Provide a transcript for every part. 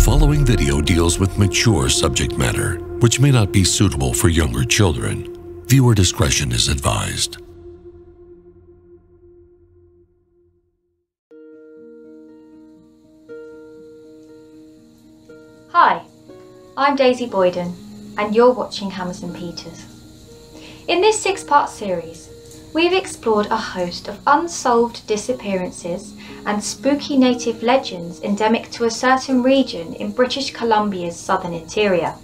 following video deals with mature subject matter, which may not be suitable for younger children. Viewer discretion is advised. Hi, I'm Daisy Boyden, and you're watching Hammers and Peters. In this 6-part series, we've explored a host of unsolved disappearances and spooky native legends endemic to a certain region in British Columbia's southern interior.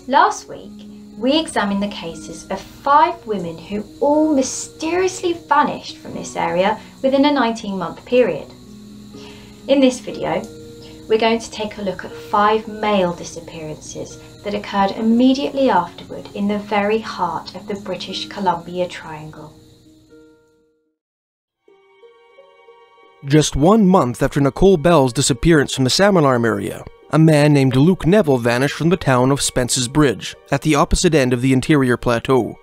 Last week, we examined the cases of 5 women who all mysteriously vanished from this area within a 19-month period. In this video, we're going to take a look at 5 male disappearances that occurred immediately afterward in the very heart of the British Columbia Triangle. Just 1 month after Nicole Bell's disappearance from the Salmon Arm area, a man named Luke Neville vanished from the town of Spence's Bridge, at the opposite end of the interior plateau.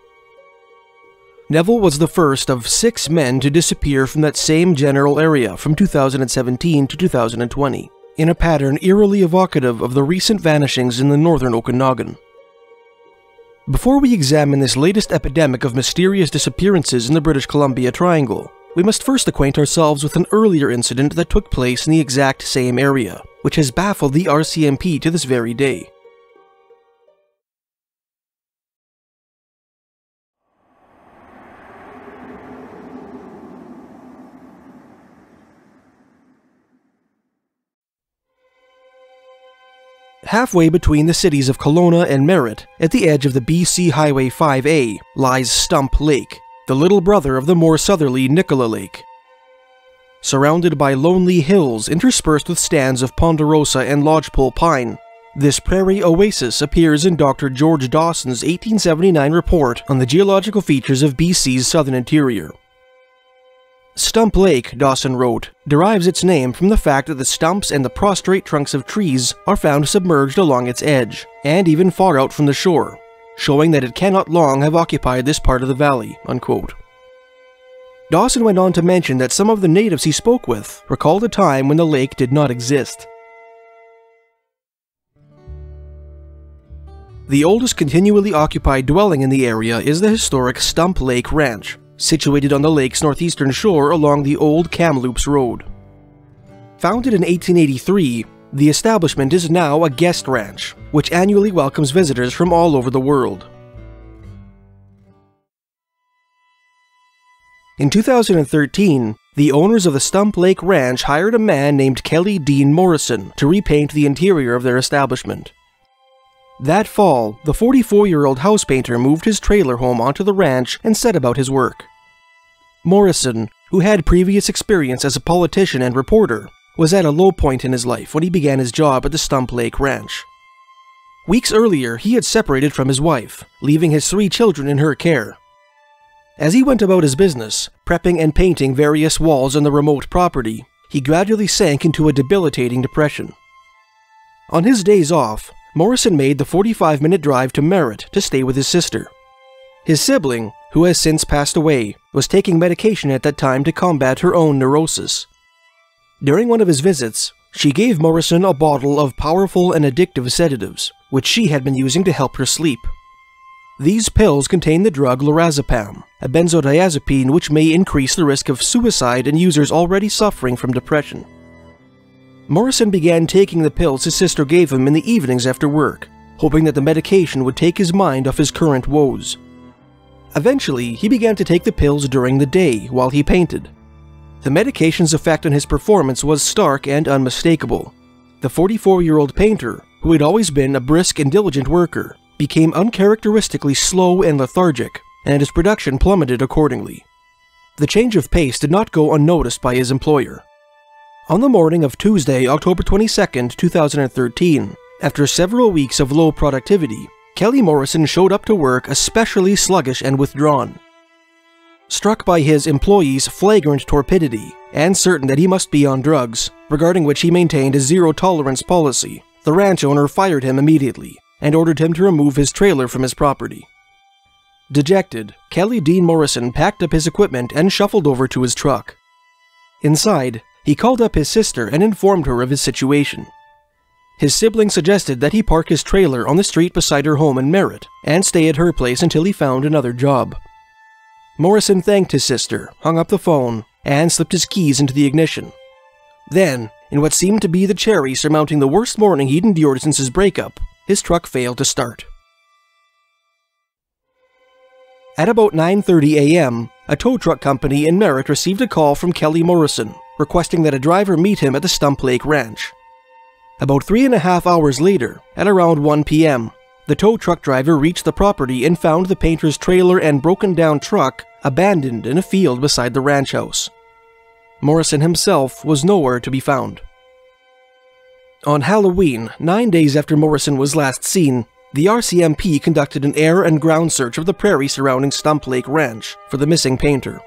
Neville was the first of 6 men to disappear from that same general area from 2017 to 2020, in a pattern eerily evocative of the recent vanishings in the northern Okanagan. Before we examine this latest epidemic of mysterious disappearances in the British Columbia Triangle, we must first acquaint ourselves with an earlier incident that took place in the exact same area, which has baffled the RCMP to this very day. Halfway between the cities of Kelowna and Merritt, at the edge of the BC Highway 5A, lies Stump Lake, the little brother of the more southerly Nicola Lake. Surrounded by lonely hills interspersed with stands of ponderosa and lodgepole pine, this prairie oasis appears in Dr. George Dawson's 1879 report on the geological features of BC's southern interior. Stump Lake, Dawson wrote, derives its name from the fact that the stumps and the prostrate trunks of trees are found submerged along its edge, and even far out from the shore, showing that it cannot long have occupied this part of the valley, unquote. Dawson went on to mention that some of the natives he spoke with recalled a time when the lake did not exist. The oldest continually occupied dwelling in the area is the historic Stump Lake Ranch, situated on the lake's northeastern shore along the old Kamloops Road. Founded in 1883, the establishment is now a guest ranch, which annually welcomes visitors from all over the world. In 2013, the owners of the Stump Lake Ranch hired a man named Kelly Dean Morrison to repaint the interior of their establishment. That fall, the 44-year-old house painter moved his trailer home onto the ranch and set about his work. Morrison, who had previous experience as a politician and reporter, was at a low point in his life when he began his job at the Stump Lake Ranch. Weeks earlier, he had separated from his wife, leaving his 3 children in her care. As he went about his business, prepping and painting various walls on the remote property, he gradually sank into a debilitating depression. On his days off, Morrison made the 45-minute drive to Merritt to stay with his sister. His sibling, who has since passed away, was taking medication at that time to combat her own neurosis. During one of his visits, she gave Morrison a bottle of powerful and addictive sedatives, which she had been using to help her sleep. These pills contain the drug lorazepam, a benzodiazepine which may increase the risk of suicide in users already suffering from depression. Morrison began taking the pills his sister gave him in the evenings after work, hoping that the medication would take his mind off his current woes. Eventually, he began to take the pills during the day while he painted. The medication's effect on his performance was stark and unmistakable. The 44-year-old painter, who had always been a brisk and diligent worker, became uncharacteristically slow and lethargic, and his production plummeted accordingly. The change of pace did not go unnoticed by his employer. On the morning of Tuesday, October 22, 2013, after several weeks of low productivity, Kelly Morrison showed up to work especially sluggish and withdrawn. Struck by his employee's flagrant torpidity, and certain that he must be on drugs, regarding which he maintained a zero-tolerance policy, the ranch owner fired him immediately, and ordered him to remove his trailer from his property. Dejected, Kelly Dean Morrison packed up his equipment and shuffled over to his truck. Inside, he called up his sister and informed her of his situation. His sibling suggested that he park his trailer on the street beside her home in Merritt and stay at her place until he found another job. Morrison thanked his sister, hung up the phone, and slipped his keys into the ignition. Then, in what seemed to be the cherry surmounting the worst morning he'd endured since his breakup, his truck failed to start. At about 9:30 a.m., a tow truck company in Merritt received a call from Kelly Morrison, requesting that a driver meet him at the Stump Lake Ranch. About 3.5 hours later, at around 1 p.m., the tow truck driver reached the property and found the painter's trailer and broken-down truck abandoned in a field beside the ranch house. Morrison himself was nowhere to be found. On Halloween, 9 days after Morrison was last seen, the RCMP conducted an air and ground search of the prairie surrounding Stump Lake Ranch for the missing painter.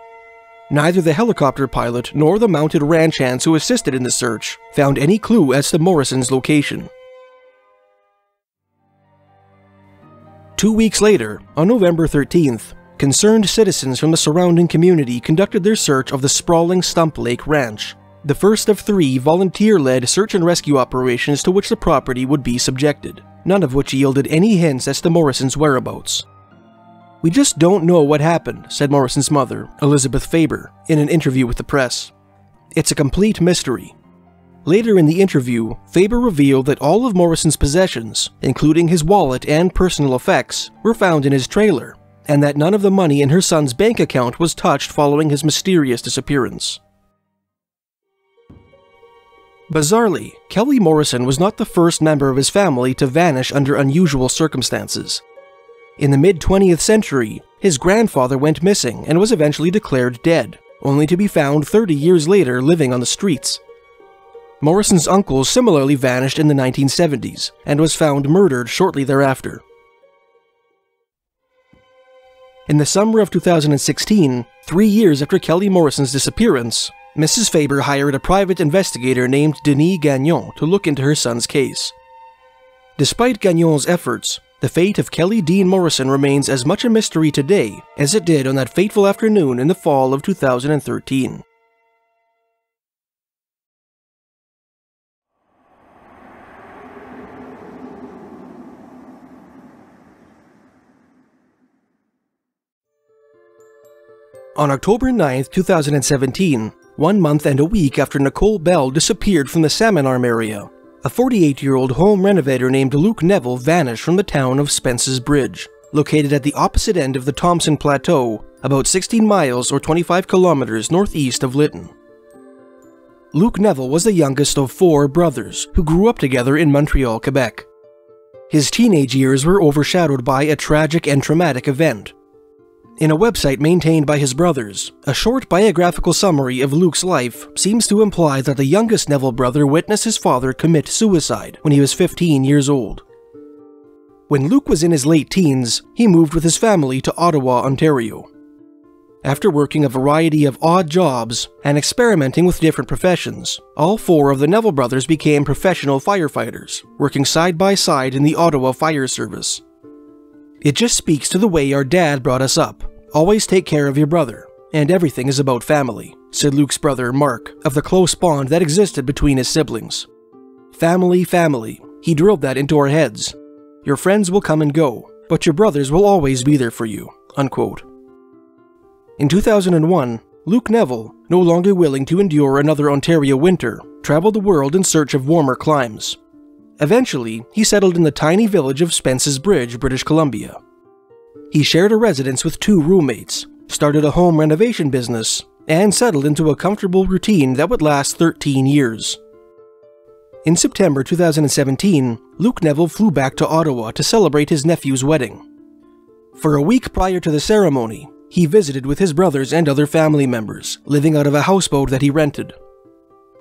Neither the helicopter pilot nor the mounted ranch hands who assisted in the search found any clue as to Morrison's location. 2 weeks later, on November 13th, concerned citizens from the surrounding community conducted their search of the sprawling Stump Lake Ranch, the first of 3 volunteer-led search and rescue operations to which the property would be subjected, none of which yielded any hints as to Morrison's whereabouts. "We just don't know what happened," said Morrison's mother, Elizabeth Faber, in an interview with the press. "It's a complete mystery." Later in the interview, Faber revealed that all of Morrison's possessions, including his wallet and personal effects, were found in his trailer, and that none of the money in her son's bank account was touched following his mysterious disappearance. Bizarrely, Kelly Morrison was not the first member of his family to vanish under unusual circumstances. In the mid-20th century, his grandfather went missing and was eventually declared dead, only to be found 30 years later living on the streets. Morrison's uncle similarly vanished in the 1970s and was found murdered shortly thereafter. In the summer of 2016, 3 years after Kelly Morrison's disappearance, Mrs. Faber hired a private investigator named Denis Gagnon to look into her son's case. Despite Gagnon's efforts, the fate of Kelly Dean Morrison remains as much a mystery today as it did on that fateful afternoon in the fall of 2013. On October 9, 2017, 1 month and a week after Nicole Bell disappeared from the Salmon Arm area, a 48-year-old home renovator named Luke Neville vanished from the town of Spence's Bridge, located at the opposite end of the Thompson Plateau, about 16 miles or 25 kilometers northeast of Lytton. Luke Neville was the youngest of 4 brothers who grew up together in Montreal, Quebec. His teenage years were overshadowed by a tragic and traumatic event. In a website maintained by his brothers, a short biographical summary of Luke's life seems to imply that the youngest Neville brother witnessed his father commit suicide when he was 15 years old. When Luke was in his late teens, he moved with his family to Ottawa, Ontario. After working a variety of odd jobs and experimenting with different professions, all 4 of the Neville brothers became professional firefighters, working side by side in the Ottawa Fire Service. "It just speaks to the way our dad brought us up. Always take care of your brother, and everything is about family," said Luke's brother Mark of the close bond that existed between his siblings. "Family, family. He drilled that into our heads. Your friends will come and go, but your brothers will always be there for you," unquote. In 2001, Luke Neville, no longer willing to endure another Ontario winter, traveled the world in search of warmer climes. Eventually, he settled in the tiny village of Spence's Bridge, British Columbia. He shared a residence with 2 roommates, started a home renovation business, and settled into a comfortable routine that would last 13 years. In September 2017, Luke Neville flew back to Ottawa to celebrate his nephew's wedding. For a week prior to the ceremony, he visited with his brothers and other family members, living out of a houseboat that he rented.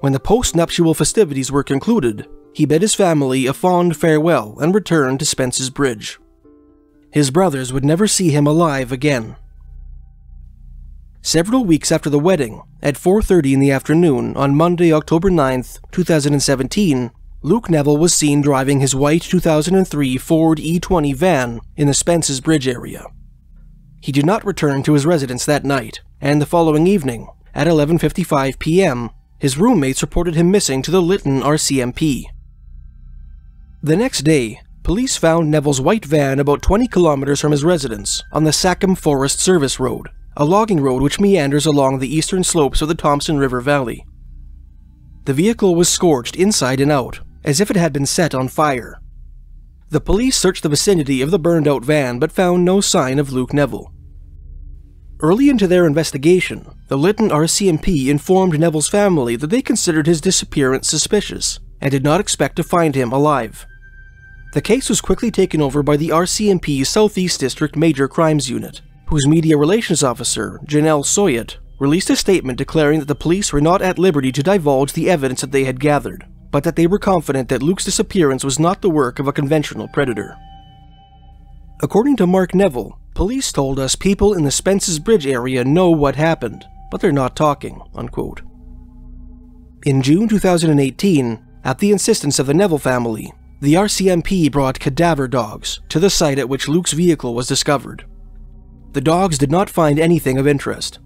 When the post-nuptial festivities were concluded, he bid his family a fond farewell and returned to Spence's Bridge. His brothers would never see him alive again. Several weeks after the wedding, at 4:30 in the afternoon on Monday, October 9th, 2017, Luke Neville was seen driving his white 2003 Ford E20 van in the Spence's Bridge area. He did not return to his residence that night, and the following evening, at 11:55 p.m., his roommates reported him missing to the Lytton RCMP. The next day, police found Neville's white van about 20 kilometers from his residence on the Sackham Forest Service Road, a logging road which meanders along the eastern slopes of the Thompson River Valley. The vehicle was scorched inside and out, as if it had been set on fire. The police searched the vicinity of the burned-out van but found no sign of Luke Neville. Early into their investigation, the Lytton RCMP informed Neville's family that they considered his disappearance suspicious and did not expect to find him alive. The case was quickly taken over by the RCMP Southeast District Major Crimes Unit, whose media relations officer, Janelle Soyet, released a statement declaring that the police were not at liberty to divulge the evidence that they had gathered, but that they were confident that Luke's disappearance was not the work of a conventional predator. According to Mark Neville, police told us people in the Spence's Bridge area know what happened, but they're not talking, unquote. In June 2018, at the insistence of the Neville family, the RCMP brought cadaver dogs to the site at which Luke's vehicle was discovered. The dogs did not find anything of interest.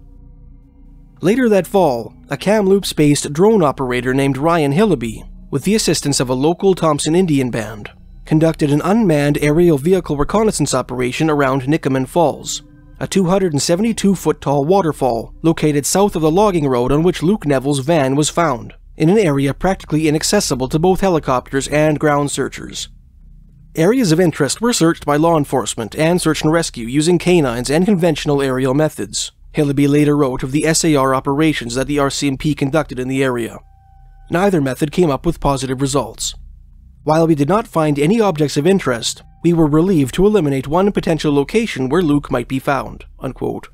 Later that fall, a Kamloops-based drone operator named Ryan Hillaby, with the assistance of a local Thompson Indian band, conducted an unmanned aerial vehicle reconnaissance operation around Nikoman Falls, a 272-foot-tall waterfall located south of the logging road on which Luke Neville's van was found, in an area practically inaccessible to both helicopters and ground searchers. Areas of interest were searched by law enforcement and search and rescue using canines and conventional aerial methods. Hillaby later wrote of the SAR operations that the RCMP conducted in the area. Neither method came up with positive results. While we did not find any objects of interest, we were relieved to eliminate one potential location where Luke might be found, unquote.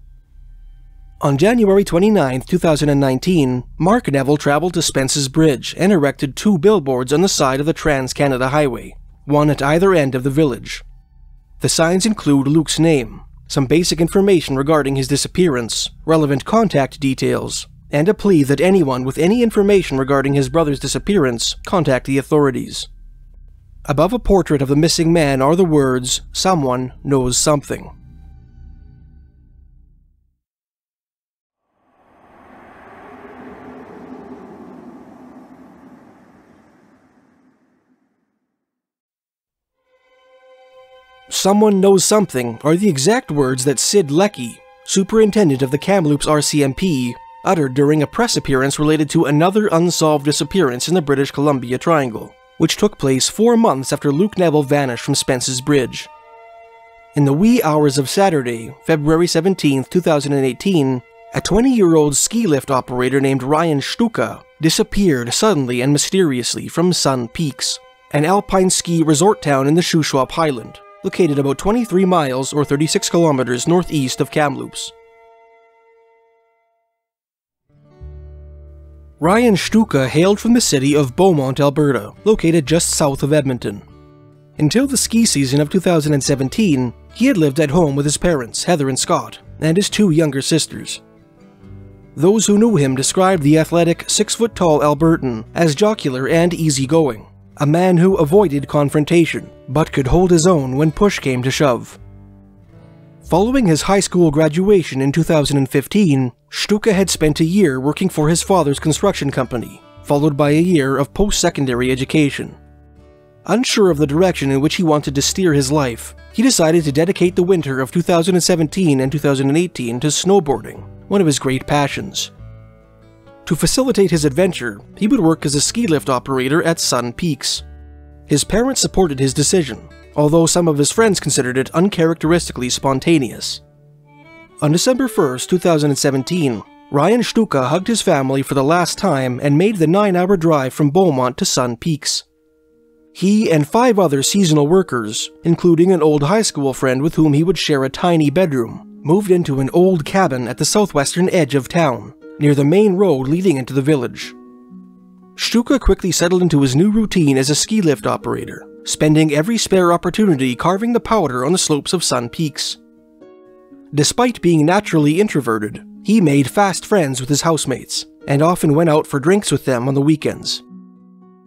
On January 29, 2019, Mark Neville traveled to Spence's Bridge and erected 2 billboards on the side of the Trans-Canada Highway, one at either end of the village. The signs include Luke's name, some basic information regarding his disappearance, relevant contact details, and a plea that anyone with any information regarding his brother's disappearance contact the authorities. Above a portrait of the missing man are the words, "Someone knows something." "Someone knows something" are the exact words that Sid Leckie, superintendent of the Kamloops RCMP, uttered during a press appearance related to another unsolved disappearance in the British Columbia Triangle, which took place 4 months after Luke Neville vanished from Spence's Bridge. In the wee hours of Saturday, February 17, 2018, a 20-year-old ski lift operator named Ryan Shtuka disappeared suddenly and mysteriously from Sun Peaks, an alpine ski resort town in the Shuswap Highland, located about 23 miles or 36 kilometers northeast of Kamloops. Ryan Shtuka hailed from the city of Beaumont, Alberta, located just south of Edmonton. Until the ski season of 2017, he had lived at home with his parents, Heather and Scott, and his 2 younger sisters. Those who knew him described the athletic, 6-foot-tall Albertan as jocular and easygoing, a man who avoided confrontation, but could hold his own when push came to shove. Following his high school graduation in 2015, Shtuka had spent a year working for his father's construction company, followed by a year of post-secondary education. Unsure of the direction in which he wanted to steer his life, he decided to dedicate the winter of 2017 and 2018 to snowboarding, one of his great passions. To facilitate his adventure, he would work as a ski lift operator at Sun Peaks. His parents supported his decision, although some of his friends considered it uncharacteristically spontaneous. On December 1, 2017, Ryan Shtuka hugged his family for the last time and made the 9-hour drive from Beaumont to Sun Peaks. He and 5 other seasonal workers, including an old high school friend with whom he would share a tiny bedroom, moved into an old cabin at the southwestern edge of town, near the main road leading into the village. Shtuka quickly settled into his new routine as a ski lift operator, spending every spare opportunity carving the powder on the slopes of Sun Peaks. Despite being naturally introverted, he made fast friends with his housemates, and often went out for drinks with them on the weekends.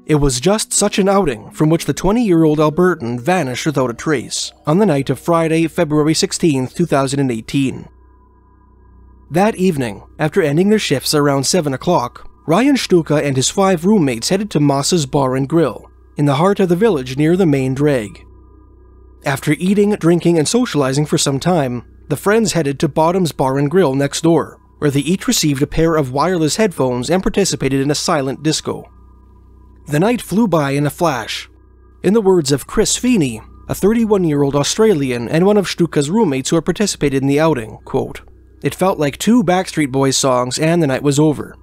It was just such an outing from which the 20-year-old Albertan vanished without a trace, on the night of Friday, February 16, 2018. That evening, after ending their shifts around 7 o'clock, Ryan Shtuka and his 5 roommates headed to Moss's Bar and Grill, in the heart of the village near the main drag. After eating, drinking, and socializing for some time, the friends headed to Bottom's Bar and Grill next door, where they each received a pair of wireless headphones and participated in a silent disco. The night flew by in a flash. In the words of Chris Feeney, a 31-year-old Australian and one of Stuka's roommates who had participated in the outing, quote, "It felt like 2 Backstreet Boys songs and the night was over.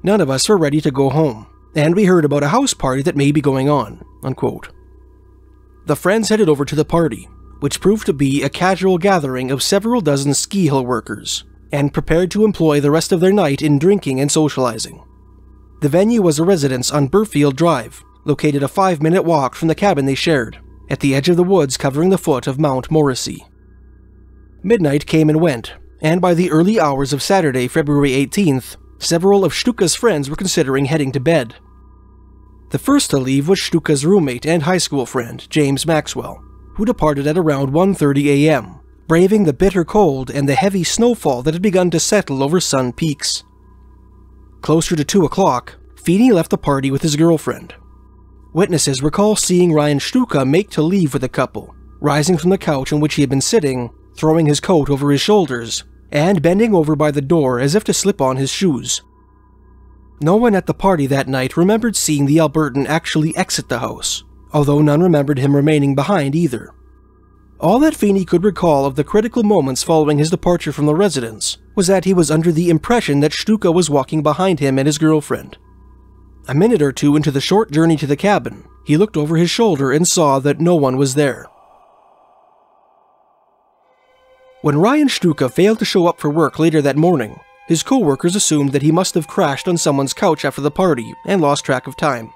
None of us were ready to go home, and we heard about a house party that may be going on," unquote. The friends headed over to the party, which proved to be a casual gathering of several dozen ski hill workers, and prepared to employ the rest of their night in drinking and socializing. The venue was a residence on Burfield Drive, located a 5-minute walk from the cabin they shared, at the edge of the woods covering the foot of Mount Morrissey. Midnight came and went, and by the early hours of Saturday, February 18th, several of Stuka's friends were considering heading to bed. The first to leave was Stuka's roommate and high school friend, James Maxwell, who departed at around 1:30 a.m., braving the bitter cold and the heavy snowfall that had begun to settle over Sun Peaks. Closer to 2 o'clock, Feeney left the party with his girlfriend. Witnesses recall seeing Ryan Stuka make to leave with the couple, rising from the couch on which he had been sitting, throwing his coat over his shoulders, and bending over by the door as if to slip on his shoes. No one at the party that night remembered seeing the Albertan actually exit the house, although none remembered him remaining behind either. All that Feeney could recall of the critical moments following his departure from the residence was that he was under the impression that Stuka was walking behind him and his girlfriend. A minute or two into the short journey to the cabin, he looked over his shoulder and saw that no one was there. When Ryan Stuka failed to show up for work later that morning, his co-workers assumed that he must have crashed on someone's couch after the party and lost track of time.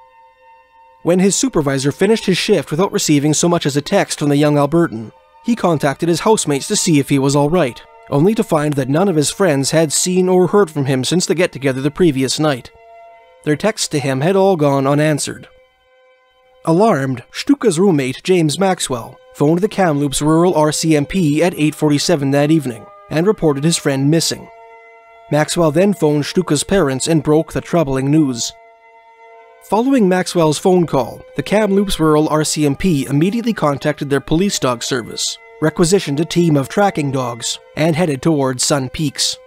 When his supervisor finished his shift without receiving so much as a text from the young Albertan, he contacted his housemates to see if he was alright, only to find that none of his friends had seen or heard from him since the get-together the previous night. Their texts to him had all gone unanswered. Alarmed, Stuka's roommate, James Maxwell, phoned the Kamloops Rural RCMP at 8:47 that evening and reported his friend missing. Maxwell then phoned Stuka's parents and broke the troubling news. Following Maxwell's phone call, the Kamloops Rural RCMP immediately contacted their police dog service, requisitioned a team of tracking dogs, and headed towards Sun Peaks.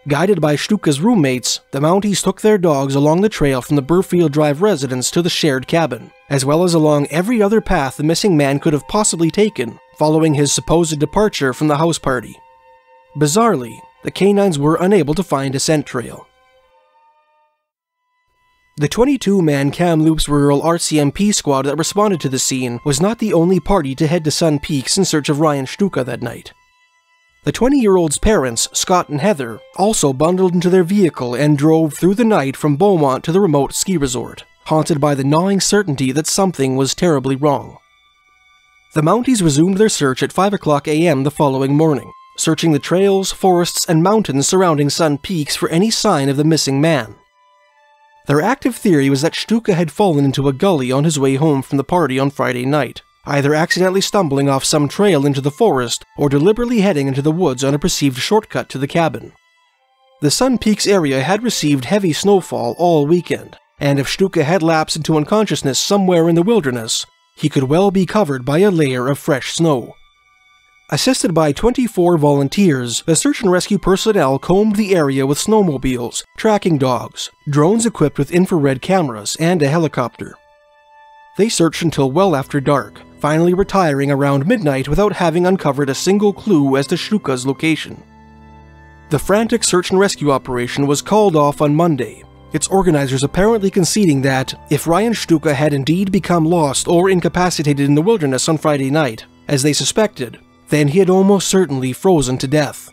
Guided by Stuka's roommates, the Mounties took their dogs along the trail from the Burfield Drive residence to the shared cabin, as well as along every other path the missing man could have possibly taken following his supposed departure from the house party. Bizarrely, the canines were unable to find a scent trail. The 22-man Kamloops Rural RCMP squad that responded to the scene was not the only party to head to Sun Peaks in search of Ryan Stuka that night. The 20-year-old's parents, Scott and Heather, also bundled into their vehicle and drove through the night from Beaumont to the remote ski resort, haunted by the gnawing certainty that something was terribly wrong. The Mounties resumed their search at 5 o'clock a.m. the following morning, searching the trails, forests, and mountains surrounding Sun Peaks for any sign of the missing man. Their active theory was that Stuka had fallen into a gully on his way home from the party on Friday night, either accidentally stumbling off some trail into the forest or deliberately heading into the woods on a perceived shortcut to the cabin. The Sun Peaks area had received heavy snowfall all weekend, and if Stuka had lapsed into unconsciousness somewhere in the wilderness, he could well be covered by a layer of fresh snow. Assisted by 24 volunteers, the search and rescue personnel combed the area with snowmobiles, tracking dogs, drones equipped with infrared cameras, and a helicopter. They searched until well after dark, finally retiring around midnight without having uncovered a single clue as to Stuka's location. The frantic search and rescue operation was called off on Monday, its organizers apparently conceding that, if Ryan Stuka had indeed become lost or incapacitated in the wilderness on Friday night, as they suspected, then he had almost certainly frozen to death.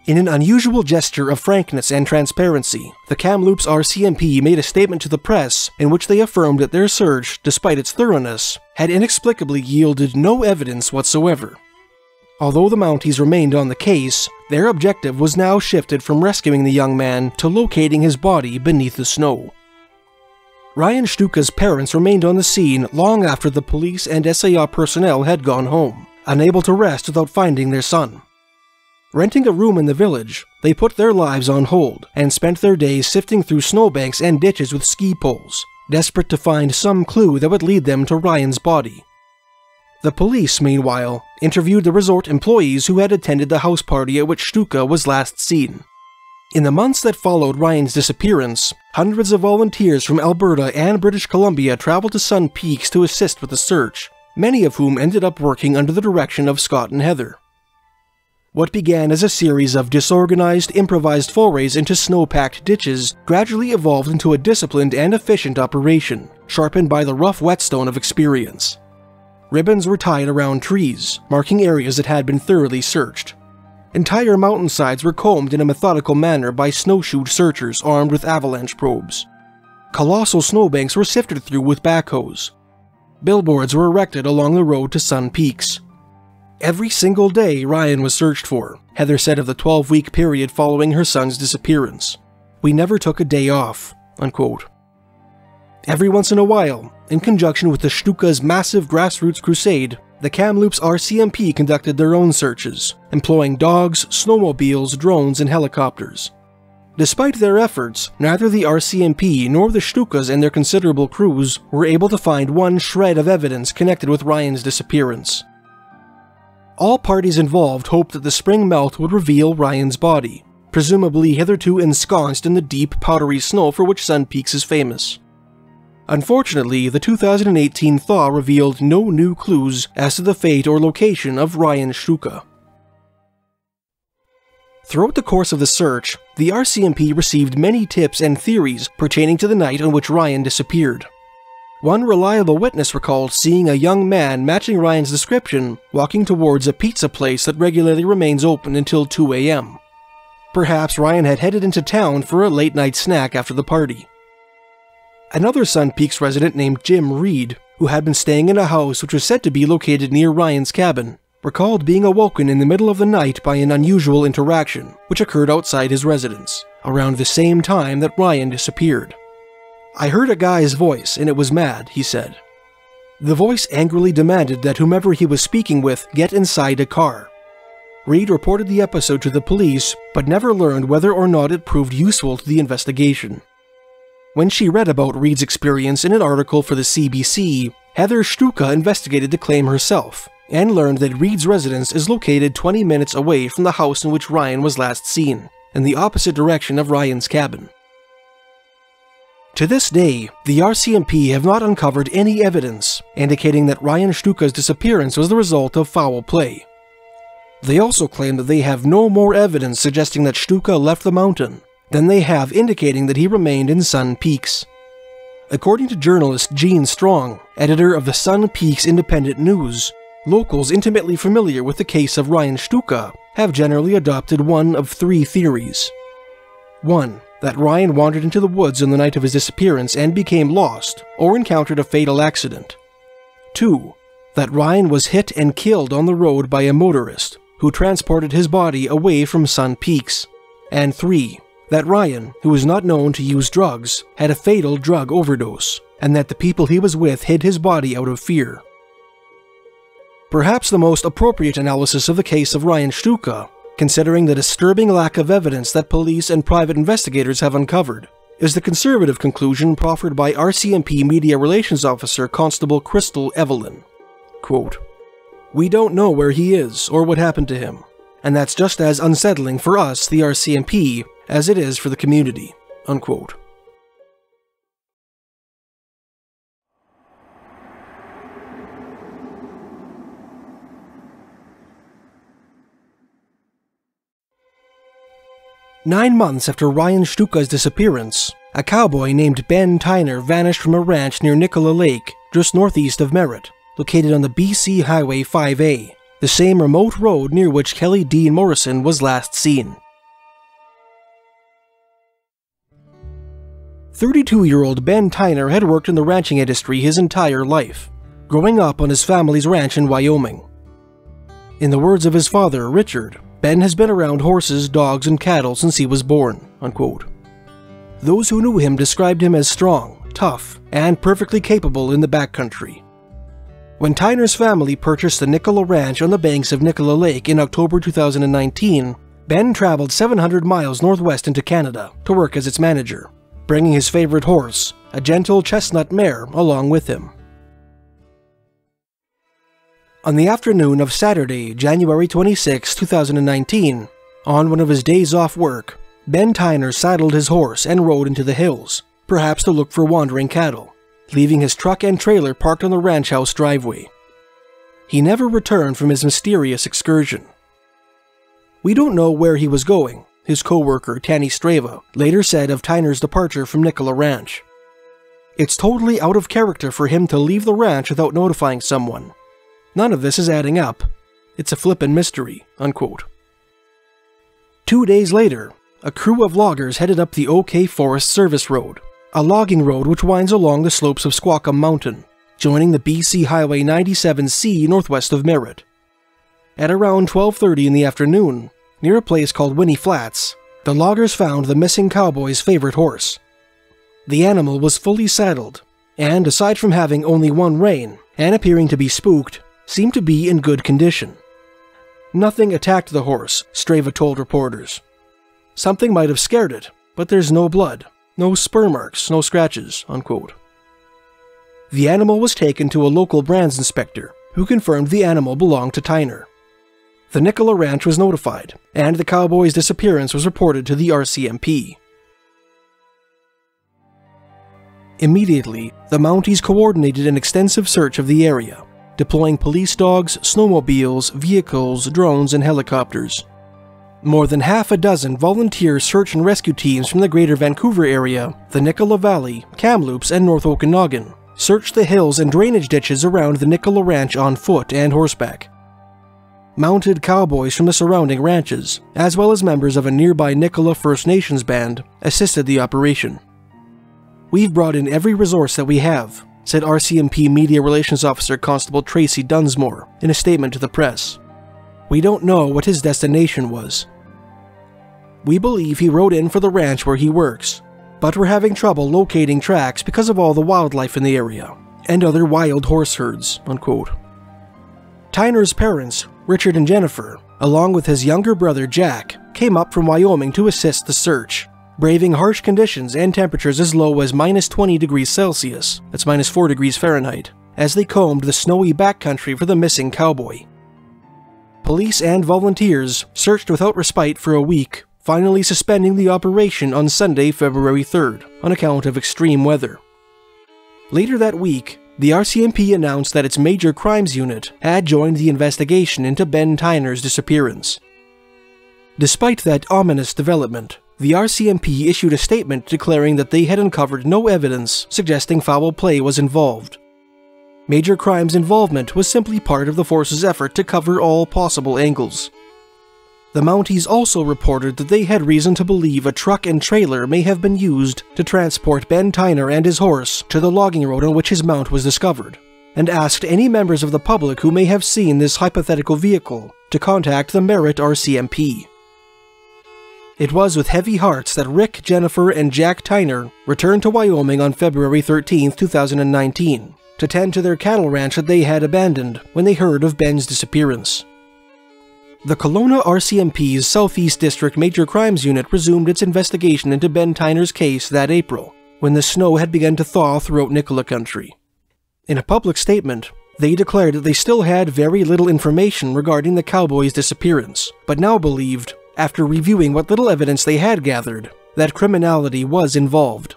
In an unusual gesture of frankness and transparency, the Kamloops RCMP made a statement to the press in which they affirmed that their search, despite its thoroughness, had inexplicably yielded no evidence whatsoever. Although the Mounties remained on the case, their objective was now shifted from rescuing the young man to locating his body beneath the snow. Ryan Stuka's parents remained on the scene long after the police and SAR personnel had gone home, unable to rest without finding their son. Renting a room in the village, they put their lives on hold and spent their days sifting through snowbanks and ditches with ski poles, desperate to find some clue that would lead them to Ryan's body. The police, meanwhile, interviewed the resort employees who had attended the house party at which Shtuka was last seen. In the months that followed Ryan's disappearance, hundreds of volunteers from Alberta and British Columbia traveled to Sun Peaks to assist with the search, many of whom ended up working under the direction of Scott and Heather. What began as a series of disorganized, improvised forays into snow-packed ditches gradually evolved into a disciplined and efficient operation, sharpened by the rough whetstone of experience. Ribbons were tied around trees, marking areas that had been thoroughly searched. Entire mountainsides were combed in a methodical manner by snowshoed searchers armed with avalanche probes. Colossal snowbanks were sifted through with backhoes. Billboards were erected along the road to Sun Peaks. Every single day Ryan was searched for, Heather said of the 12-week period following her son's disappearance. "We never took a day off," unquote. Every once in a while, in conjunction with the Shtuka's massive grassroots crusade, the Kamloops RCMP conducted their own searches, employing dogs, snowmobiles, drones, and helicopters. Despite their efforts, neither the RCMP nor the Shtukas and their considerable crews were able to find one shred of evidence connected with Ryan's disappearance. All parties involved hoped that the spring melt would reveal Ryan's body, presumably hitherto ensconced in the deep, powdery snow for which Sun Peaks is famous. Unfortunately, the 2018 thaw revealed no new clues as to the fate or location of Ryan Shtuka. Throughout the course of the search, the RCMP received many tips and theories pertaining to the night on which Ryan disappeared. One reliable witness recalled seeing a young man matching Ryan's description walking towards a pizza place that regularly remains open until 2 a.m. Perhaps Ryan had headed into town for a late-night snack after the party. Another Sun Peaks resident named Jim Reed, who had been staying in a house which was said to be located near Ryan's cabin, recalled being awoken in the middle of the night by an unusual interaction, which occurred outside his residence, around the same time that Ryan disappeared. "I heard a guy's voice, and it was mad," he said. The voice angrily demanded that whomever he was speaking with get inside a car. Reed reported the episode to the police, but never learned whether or not it proved useful to the investigation. When she read about Reed's experience in an article for the CBC, Heather Shtuka investigated the claim herself, and learned that Reed's residence is located 20 minutes away from the house in which Ryan was last seen, in the opposite direction of Ryan's cabin. To this day, the RCMP have not uncovered any evidence indicating that Ryan Shtuka's disappearance was the result of foul play. They also claim that they have no more evidence suggesting that Shtuka left the mountain than they have indicating that he remained in Sun Peaks. According to journalist Gene Strong, editor of the Sun Peaks Independent News, locals intimately familiar with the case of Ryan Shtuka have generally adopted one of three theories. 1. That Ryan wandered into the woods on the night of his disappearance and became lost, or encountered a fatal accident. 2. That Ryan was hit and killed on the road by a motorist, who transported his body away from Sun Peaks. And 3. That Ryan, who was not known to use drugs, had a fatal drug overdose, and that the people he was with hid his body out of fear. Perhaps the most appropriate analysis of the case of Ryan Shtuka, considering the disturbing lack of evidence that police and private investigators have uncovered, is the conservative conclusion proffered by RCMP Media Relations Officer Constable Crystal Evelyn. Quote, "We don't know where he is or what happened to him, and that's just as unsettling for us, the RCMP, as it is for the community." Unquote. Nine months after Ryan Shtuka's disappearance, a cowboy named Ben Tyner vanished from a ranch near Nicola Lake, just northeast of Merritt, located on the BC Highway 5A, the same remote road near which Kelly Dean Morrison was last seen. 32-year-old Ben Tyner had worked in the ranching industry his entire life, growing up on his family's ranch in Wyoming. In the words of his father, Richard, Ben has been around horses, dogs, and cattle since he was born. Unquote. Those who knew him described him as strong, tough, and perfectly capable in the backcountry. When Tyner's family purchased the Nicola Ranch on the banks of Nicola Lake in October 2019, Ben traveled 700 miles northwest into Canada to work as its manager, bringing his favorite horse, a gentle chestnut mare along with him. On the afternoon of Saturday, January 26, 2019, on one of his days off work, Ben Tyner saddled his horse and rode into the hills, perhaps to look for wandering cattle, leaving his truck and trailer parked on the ranch house driveway. He never returned from his mysterious excursion. We don't know where he was going, his co-worker Tanny Strava later said of Tyner's departure from Nicola Ranch. It's totally out of character for him to leave the ranch without notifying someone. None of this is adding up. It's a flippin' mystery, unquote. 2 days later, a crew of loggers headed up the OK Forest Service Road, a logging road which winds along the slopes of Squawcum Mountain, joining the BC Highway 97C northwest of Merritt. At around 12:30 in the afternoon, near a place called Winnie Flats, the loggers found the missing cowboy's favorite horse. The animal was fully saddled, and aside from having only one rein and appearing to be spooked, seemed to be in good condition. Nothing attacked the horse, Strava told reporters. Something might have scared it, but there's no blood, no spur marks, no scratches, unquote. The animal was taken to a local brands inspector, who confirmed the animal belonged to Tyner. The Nicola Ranch was notified, and the cowboy's disappearance was reported to the RCMP. Immediately, the Mounties coordinated an extensive search of the area, deploying police dogs, snowmobiles, vehicles, drones, and helicopters. More than half a dozen volunteer search and rescue teams from the greater Vancouver area, the Nicola Valley, Kamloops, and North Okanagan searched the hills and drainage ditches around the Nicola Ranch on foot and horseback. Mounted cowboys from the surrounding ranches, as well as members of a nearby Nicola First Nations band, assisted the operation. "We've brought in every resource that we have," said RCMP Media Relations Officer Constable Tracy Dunsmore in a statement to the press. "We don't know what his destination was. We believe he rode in for the ranch where he works, but we're having trouble locating tracks because of all the wildlife in the area, and other wild horse herds," unquote. Tyner's parents, Richard and Jennifer, along with his younger brother Jack, came up from Wyoming to assist the search, braving harsh conditions and temperatures as low as -20 degrees Celsius, that's -4 degrees Fahrenheit, as they combed the snowy backcountry for the missing cowboy. Police and volunteers searched without respite for a week, finally suspending the operation on Sunday, February 3rd, on account of extreme weather. Later that week, the RCMP announced that its Major Crimes Unit had joined the investigation into Ben Tyner's disappearance. Despite that ominous development, the RCMP issued a statement declaring that they had uncovered no evidence suggesting foul play was involved. Major Crimes' involvement was simply part of the force's effort to cover all possible angles. The Mounties also reported that they had reason to believe a truck and trailer may have been used to transport Ben Tyner and his horse to the logging road on which his mount was discovered, and asked any members of the public who may have seen this hypothetical vehicle to contact the Merritt RCMP. It was with heavy hearts that Rick, Jennifer, and Jack Tyner returned to Wyoming on February 13, 2019, to tend to their cattle ranch that they had abandoned when they heard of Ben's disappearance. The Kelowna RCMP's Southeast District Major Crimes Unit resumed its investigation into Ben Tyner's case that April, when the snow had begun to thaw throughout Nicola Country. In a public statement, they declared that they still had very little information regarding the cowboy's disappearance, but now believed, after reviewing what little evidence they had gathered, that criminality was involved.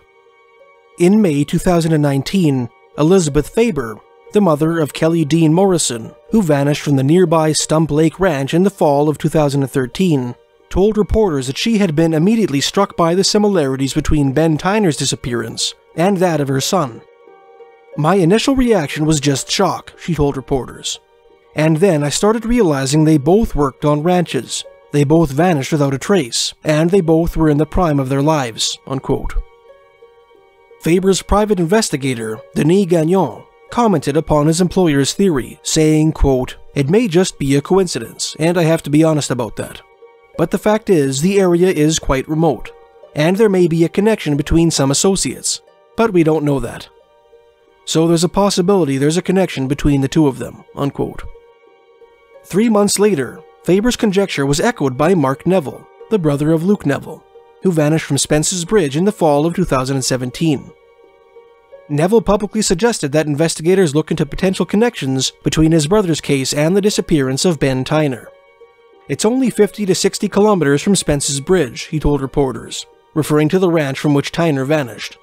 In May 2019, Elizabeth Faber, the mother of Kelly Dean Morrison, who vanished from the nearby Stump Lake Ranch in the fall of 2013, told reporters that she had been immediately struck by the similarities between Ben Tyner's disappearance and that of her son. "My initial reaction was just shock," she told reporters. "And then I started realizing they both worked on ranches. They both vanished without a trace, and they both were in the prime of their lives," unquote. Faber's private investigator, Denis Gagnon, commented upon his employer's theory, saying, quote, "It may just be a coincidence, and I have to be honest about that. But the fact is, the area is quite remote, and there may be a connection between some associates, but we don't know that. So there's a possibility there's a connection between the two of them," unquote. 3 months later, Faber's conjecture was echoed by Mark Neville, the brother of Luke Neville, who vanished from Spence's Bridge in the fall of 2017. Neville publicly suggested that investigators look into potential connections between his brother's case and the disappearance of Ben Tyner. "It's only 50 to 60 kilometers from Spence's Bridge," he told reporters, referring to the ranch from which Tyner vanished.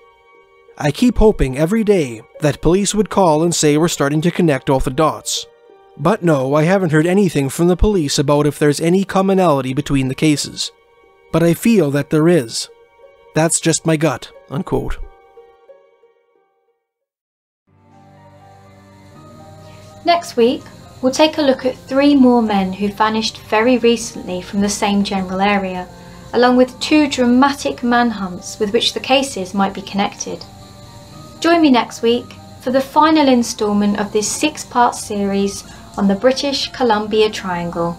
"I keep hoping every day that police would call and say we're starting to connect all the dots. But no, I haven't heard anything from the police about if there's any commonality between the cases. But I feel that there is. That's just my gut," unquote. Next week, we'll take a look at 3 more men who vanished very recently from the same general area, along with 2 dramatic manhunts with which the cases might be connected. Join me next week for the final instalment of this 6-part series on the British Columbia Triangle.